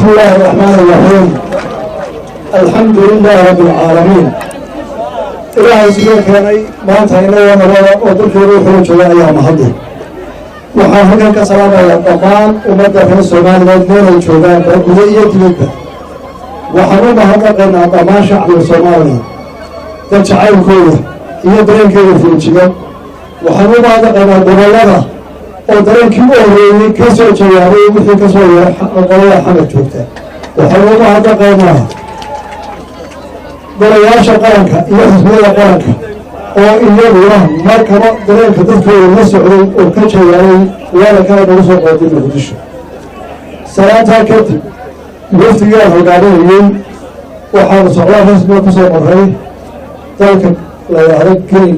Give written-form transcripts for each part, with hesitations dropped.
بسم الله الرحمن الرحيم الحمد لله رب العالمين إلهي سبحانه كاني ما انتهينا ونبدا ودرك روح وجوه أيام هدي وحاهنا كسلام الطمان ومدى في الصومال مدنون الجوغان بقضية جديدة وحنوما هدقنا طمان شعب الصومالي تجعل كله يدرين كيف في الجيب وحنوما هدقنا بغلظة ودرين كيوه كسو جواري ومثل كسو قوية حمد جوغتا وحنوما هدقنا dalayaasha qaranka iyo xisbiyada qaranka oo iyaguna markaba dareenka dadkooda la socday oo ka jawaaray waana kala nagu soo qaaday muqdisho salaantaa kadib waftigaa hogaaminayey waxaanu socdaal rasmiga ku soo maray dalka la yidhaahdo geni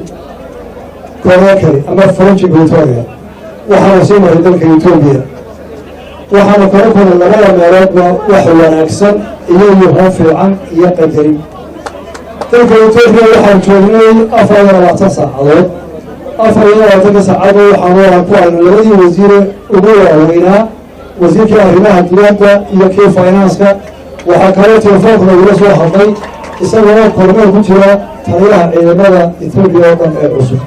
koreakari ama faranji victoria waxaanu sii maray dalka etoobiya waxaanu kala kulay labada meeloodba wax wanaagsan iyo yuhoo fiican iyo qadarin dalka etoobiya waxaan joognay 24 saacadood 24 saacadood waxaan ku arnay labadii wasiire ugu waaweynaa wasiirkii arrimaha dibadda iyo kii finance-ka waxaa kaloo telefoonka lagula soo hadlay isagoo kormeer ku jira taliyaha ciidamada etoobiya oo dhan ee cusub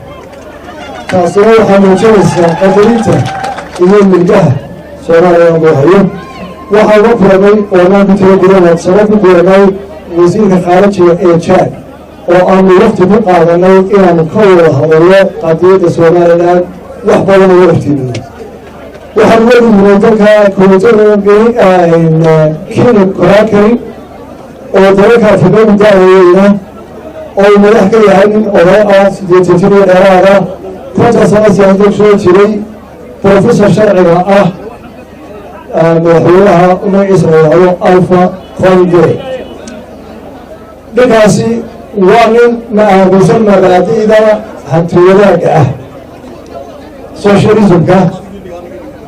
taasina waxaa muujinaysaa qadarinta iyo milgaha soomaaliya loo hayo waxaan uga kulanay oonaan ku tiro gudahood sabab ku kulanay wasiirka khaarijiga ee jaad oo aanu waqti ku qaadanay inaanu ka wada hadallo qadiyadda somalilan wax badan uga waqtiinay waxaan uga gudbinay dalka kenya koreakari oo dalalka afrika ugu daaweyna oo madax ka yahay nin oday ah 80 jir dheeraada 50 sano siyaasad soo jiray professor sharciga ah madaxweynaha magaciisa la yidhaahdo alpha conde ninkaasi waa nin ma aaminsan mabaadi'da hantiwadaaga ah socialismka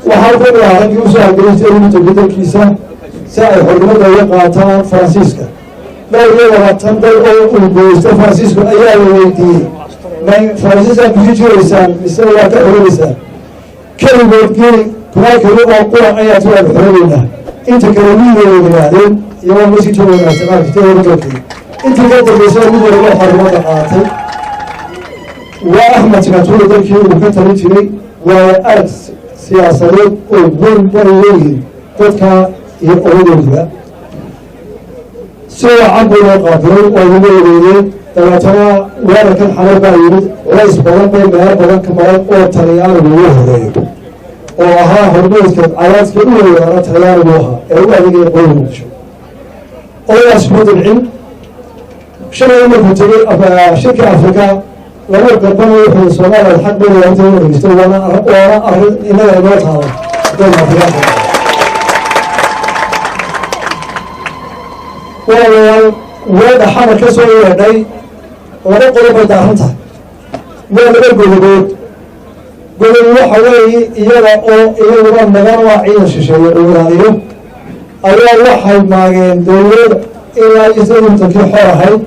waxaa ku dhahaa raggii usoo hargeysta inta bedelkiisa si ay xornimada uga qaataan faransiiska dhowr iyo 20 dal oo uu goystay faransiisku ayaa la weydiiyey may faransiiska ku jiraysaan mise waa ka xoronaysaan keligood geli kuwaakali oo quran ayaa tuwaa xoronaynaa inta kale wiilay yidhaahdeen iyagoo masii joogaynaa taqaafiteeda dalkii intii ka dambeysay mid walba xornimada qaatay waa axmed sinatuuri dalkii uu ka talin jiray waa arag siyaasadeed oo weyn bay leeyihiin dadka iyo odadoodaba si wacan bay loo qaabilay oo lagu wareegeen dabeetana weerarkan xalay baa yimid culays badan bay meelo badan ka maran oo talyaanigu ugu horeeyo oo ahaa hormeedka cadaadka u weeraara talyaanigu ahaa ee u adeegaya qoyl muqdisho odagaas kuma dilcin shalay markuu tegay shirka afrika laba garbana wuxuu soomaaliya xaq bay inta u wareegistay waana arrin innaga inoo taala dalka afrikaanka walaalayaal weedha xamar ka soo yeedhay laba qodob bay daaran tahay waa laba godobood godob waxa weeye iyada oo iyaguna nagan waa ciidan shisheeye uu ilaaliyo ayaa waxay maageen dowlad ilaa iyo 80 xor ahayd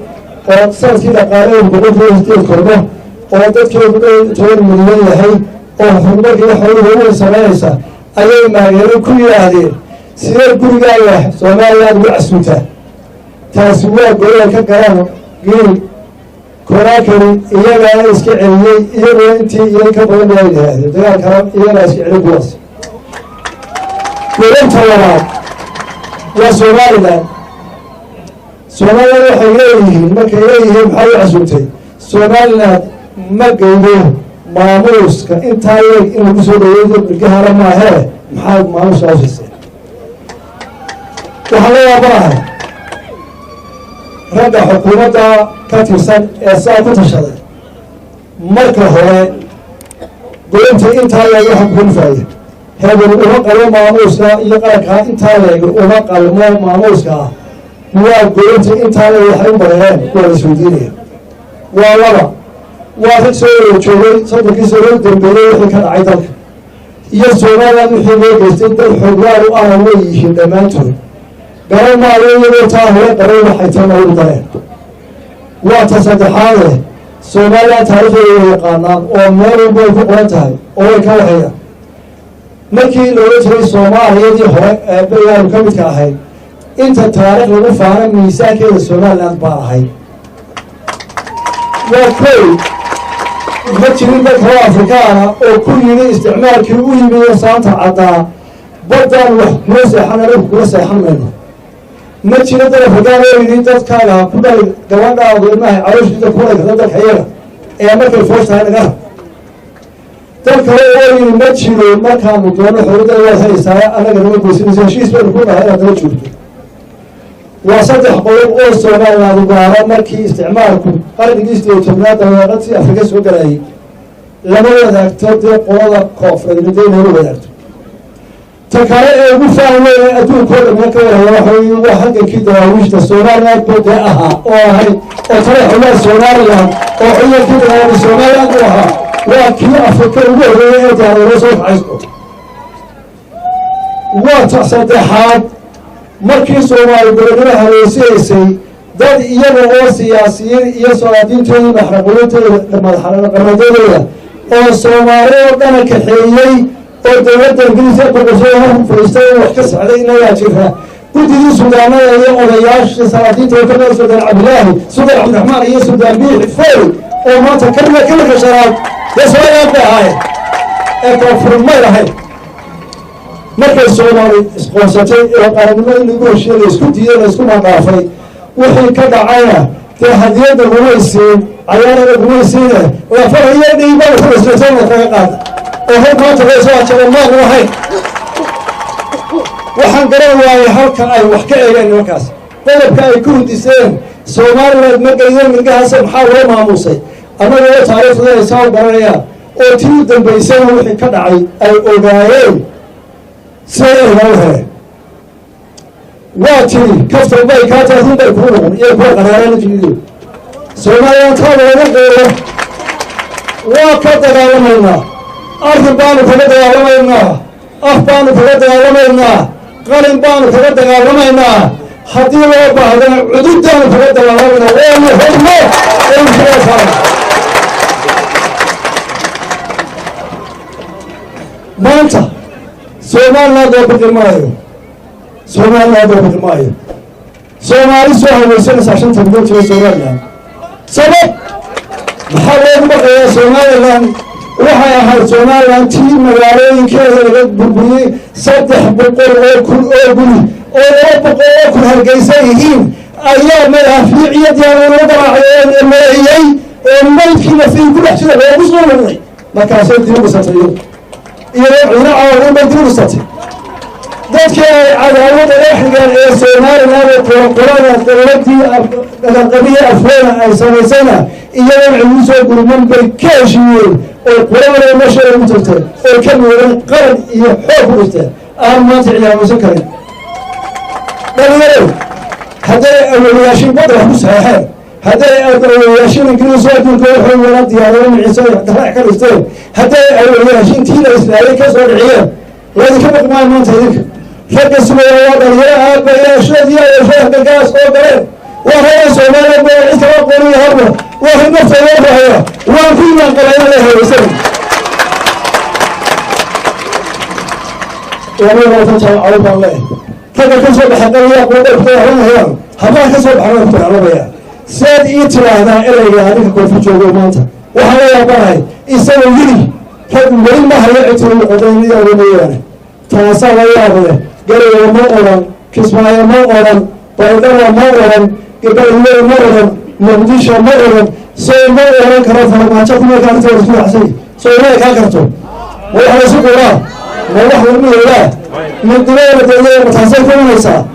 oo sanadkii dhaqaaleed boqolkiiba korno oo dadkeedu 10 milyan yahay oo xubnooda xooluhu u sameeyaysa ayay maageero ku yiraahdeen sidee gurigaaga Soomaaliya ugu casuuta taasi waa go'aan ka garan geel koraakari iyaga iska celiyay iyagoo intii iyo ka badan ay yiraahdeen dagaalka iyaga iska celiyay kuwaas go'aanta labaad waa Soomaaliland Soomaaliland waxay leeyihiin markay leeyihiin maxay u casuutay Soomaaliland ma geydo maamuuska intaa yeeg in lagu soo dhaweeyo bilgaara maahe maxaa maamuuska hooseysa waxaa la yaabanahay ragga xukuumadda ka tirsan ee saa ku tashaday marka hore goynta intaa yeeg waxa ku kulfaya hebel uma qalmo maamuuska iyo qaranka intaa yeeg uma qalmo maamuuska ah waa goynta intaa yeeg waxay u bareereen waa la isweydiinaya waa laba waa rag soo joogay soddonkii sano u dambeeyey wixii ka dhacay dalka iyo Soomaaliland wixii loo geystay dad xooglaal u ah way yihiin dhammaantood garan maayo iyagoo taa hore qaray waxay tan ugu dareen waa ta saddexaade Soomaaliland taariikhdeeda yaqaanaan oo meel walba ay ku qoran tahay oo ay ka waxayaan markii looga jiray Soomaaliyadii hore ee bayaan ka midka ahayd inta taariikh lagu faana miisaankeeda somaliland baa ahayd waa koy ma jirin dad kale afrikaana oo ku yidhi isticmaalkii u yimiyo saanta caddaa baddaan wax kula seexan anagu kula seexan mayno ma jiro dad afrikaan oo yidhi dadkaaga ku dhal gabadhaadu ilmaha calooshiisa kulay kada dalka iyaga ee markay foosh tahay naga rab dad kale oo yidhi ma jiro markaanu doono xorriyadda waad haysaa annaga nama goysanaysa heshiis baynu ku dhahay inaad daba joogto waa saddex qodob oo Soomaaliland gaara markii isticmaalku qarnigii 18aad dabeeqadii Afrika soo galayay lama wadaagto dee qolada koonfureed midayna wadaagto ta kale ee ugu fahmay adduunkooda marka waa halgankii dawaawiishta Soomaaliland booda ahaa oo ahayd oo tare xulaa Soomaaliland oo ciidankii dawaawiishta Soomaaliland ahaa waa kii Afrika ugu horreeyay ee taariikhda soo kacaysto waa ta saddexaad markii Soomaali gobolada haweysaysay dad iyaga oo siyaasiyiin iyo soomaaliyiintoodii maxraquuntooda madaxqamadooda oo Soomaali oo dhan ka xeeyay oo dawladda Ingiriiska boqortooyada fariistay wax ka socday inaga jira guddigii Suudaanada iyo odayaasha soomaaliyiinta ka soo dalay Cabdilaahi Suudaan Cabdiraxmaan iyo Suudaan Biixi Fay oo maanta kala sharaad Soomaaliland ahay ee koonfurmay lahayd markay Soomaali isqoonsatay ee qaranimada lagu heshiiyay isku diiday isku maaqaafay wixii ka dhacayna ee hadiyada gumaysiin ayaana gumaysiin waa farxiyo dhiibada ku isleeyay oo ka qaad oo hor maanta ay soo ajabeen ma lahayn waxaan garan waayay halka ay wax ka eegeen markaas qodobka ay ku hindiseen Soomaaliland ma galeen milgahaas maxaa loo maamusay anaga taariikhda ay soo garanayaan oo tii dambeysay wixii ka dhacay ay ogaayeen سيئة واتي كفتر باي كاتا ثم يكونون يكون قرارين جديد سوماليا كانوا يقولوا وكذا علمنا أرض بانو كذا علمنا أخبانو كذا علمنا قرن بانو كذا علمنا حديث بعد عدود كذا علمنا وين هم مانتا Soomaaliland oo bidmaayo Soomaali soo haweysanaysa shanta bilood ee Soomaaliland sabab maxaa loogu baqayaa Soomaaliland waxay ahayd Soomaaliland tii magaalooyinkeeda laga burburiyay 300 oo kun oo guri oo 200 oo kun hargeysa yihiin ayaa madaxfiiciyadii loo daraacay ee meeyay oo maydkiina fi ku dhex jira loogu soo noqday markaasay dib u satay iyo ciidamada badruusatay dadka cadaawada dhexgan ee Soomaaliland oo qorada dawladii qabiya afreena ay sameysana iyadoo cilmi soo gurman bay ka heshiiyeen oo qorada meesha ugu tagtay oo ka muuqan qaran iyo xoog u dhigtay aan maanta ciidamada karin dhalinyaro haday awliyaashin badr ku saxeexeen haday awliyaashin Ingiriis oo adduunka waxay wada diyaariyeen ciise darac ka dhigteen haday awliyaashin tiina Israa'iil ka soo dhiciyeen ladii ka baqmaan maanta idinka ragga Soomaaliya dhalinyaro baayaashadii ay shaqada gaas oo galeen waa Soomaaliya baa inta qorin harba waa hada Soomaaliya waa kuwa qalayna haysan waa ma tahay awbaa kaga ka soo baxay qodobka haba ka soo baxay qodobka سيد إتلانا إلى هذه الكونفرنس مانتا وهذا يبغى يسوي يلي كم وين ما هي إتلانا قدامي أولياء تناسب يابله قالوا ما أوران كسماء ما أوران بيدنا ما أوران قبل ما أوران مقديش ما أوران سوي ما أوران كرافة ما شاف ما كانت ترسل حسي سوي ما كانته وهذا سوق الله ما راح يرمي الله من دلالة الله متحسن كل نساء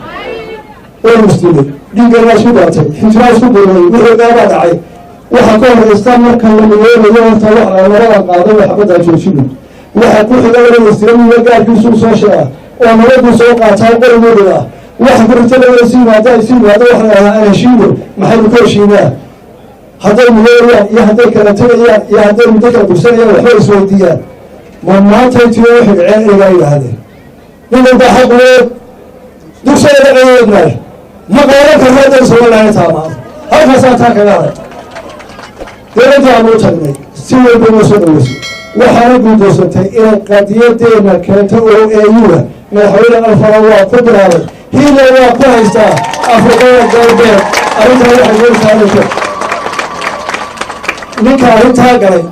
والمسلمين ديننا شو داتي حجراء شو بقولي وهذا ما داعي وحكون الإسلام كان من يوم طلع على قاضي وحبدا جوشينه وحكون حجراء الإسلام يرجع في سوق ساشا ومرد سوق عتاقر مدلا وحكون تلا يسير هذا أنا شيله محل كل شيء هذا المدير يا هذا كرتين يا هذا المدير بسنة وحوس وديا ما تيجي واحد عين إلى هذا من الضحك دوسة غيرنا ما قالك هذا سوالنا تمام هذا ساتها كذا يرجع موتنا سوى بنوسنا وحنا بنوسنا إلى قضية ما كانت أو أيوة ما حول الفراغ قدرة هي اللي كويسة أفريقيا الجوبية أريدها يحجون ثالثة نكا أريدها قري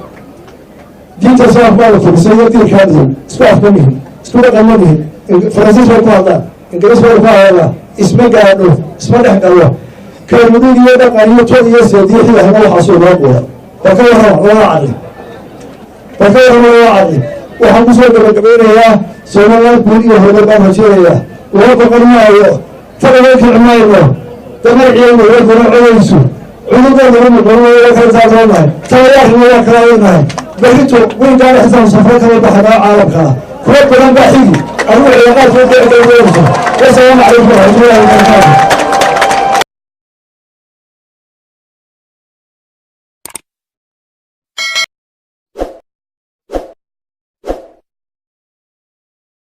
دي تصرف بالك بسيطة كذا سقف منهم سقف منهم فرنسيس والقاضي إنجليز والقاضي اسمه قالوا اسمه ده قالوا كان مدير يدا قالوا تودي يسدي هي هنا حصول وقوة فكره ولا عدل waxaan kusoo gabagabeynayaa Soomaaliya guud hore baan hajiraya waa boqornaayo fadlan ficmayno tamarciina waa qorayso cudurada lagu qoraayo ka taasanahay taariikhda kala wanahay barito weyn gaar xisaan safar kala baxda caalamka kuwa badan baa xigi aruux iyo qaar soo degdegayso wasalaam calaykum wa rahmatullahi wa barakatuh